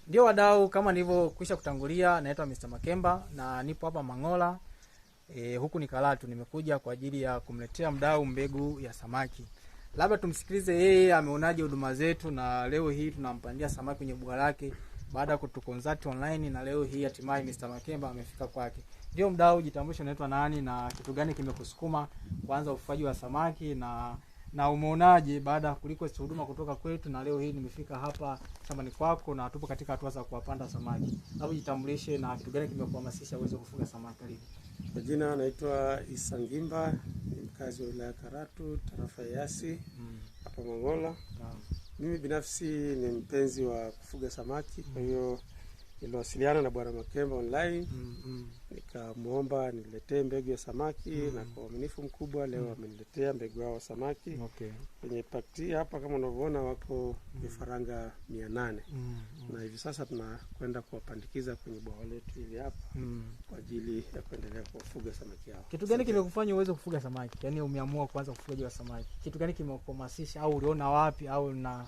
Ndio wadau, kama nilivyokwisha kutangulia, naitwa Mr. Makemba na nipo hapa Mangola. Huku ni Karatu, nimekuja kwa ajili ya kumletea mdau mbegu ya samaki. Labda tumsikilize yeye ameonaje huduma zetu, na leo hii tunampandia samaki kwenye bwawa lake baada ya kutuconsult online, na leo hii hatimaye Mr. Makemba amefika kwake. Ndio mdau, jitambulishe, unaitwa nani na kitu gani kimekusukuma kuanza ufugaji wa samaki, na umeonaje baada kuliko huduma kutoka kwetu, na leo hii nimefika hapa shambani kwako na tupo katika hatua za kuwapanda samaki. Hebu jitambulishe na kitu gani kimekuhamasisha uweze kufuga samaki. Karibu. Kwa jina naitwa Isa Ngimba, ni mkazi wa wilaya Karatu, tarafa ya Yasi, hapa Mangola. Mimi binafsi ni mpenzi wa kufuga samaki, kwa hiyo niliwasiliana na Bwana Makemba online. Nikamuomba niletee mbegu ya samaki na kwa uaminifu mkubwa leo ameniletea mbegu ya samaki. Okay. Kwenye pakiti hapa kama unavyoona wako vifaranga 800. Na hivi sasa tunakwenda kuwapandikiza kwenye bwawa letu hili hapa kwa ajili ya kuendelea kufuga samaki hao. Kitu gani kimekufanya uweze kufuga samaki? Yaani umeamua kuanza kufuga wa samaki. Kitu gani kimekuhamasisha, au uliona wapi au na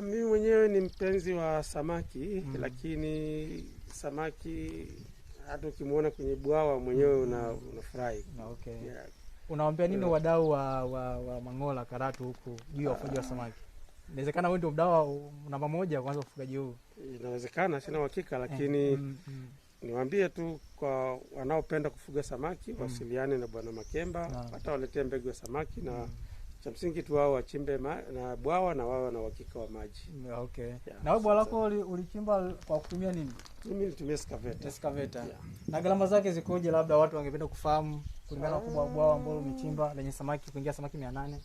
mimi mwenyewe ni mpenzi wa samaki, lakini samaki hata ukimuona kwenye bwawa mwenyewe unafurahi. Okay. Yeah. Unawaambia nini wadau wa Mangola Karatu huku juu ya ufugaji wa samaki? Inawezekana wewe ndio mdau namba moja kuanza ufugaji huu. Inawezekana, sina uhakika, lakini niwaambie tu kwa wanaopenda kufuga samaki wasiliane na Bwana Makemba, hata waletee mbegu ya samaki na cha msingi tu wao wachimbe na bwawa na wao na uhakika wa maji. Okay. Yeah, na wewe bwawa lako ulichimba kwa kutumia nini? Mimi nilitumia excavator. Excavator. Yeah. Na gharama zake zikoje, labda watu wangependa kufahamu kulingana na ukubwa wa bwawa ambalo umechimba lenye samaki kuingia samaki 800?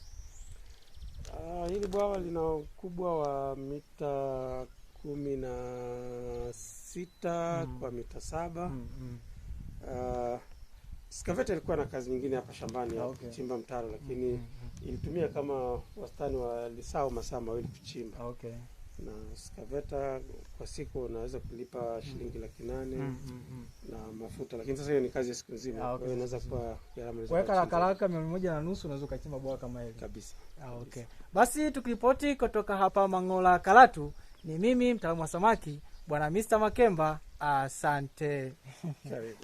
Hili bwawa lina ukubwa wa mita 16 kwa mita 7. Excavator ilikuwa na kazi nyingine hapa shambani ya kuchimba mtaro, lakini ilitumia kama wastani wa masaa mawili kuchimba. Okay. Na excavator kwa siku unaweza kulipa shilingi 800 na mafuta, lakini sasa hiyo ni kazi ya siku nzima. Kwa hiyo inaweza kuwa gharama hizo. Kwa haraka 150 unaweza kuchimba bwawa kama hili. Kabisa. Okay. Basi tukiripoti kutoka hapa Mangola Karatu, ni mimi mtaalamu wa samaki Bwana Mr. Makemba. Asante. Karibu.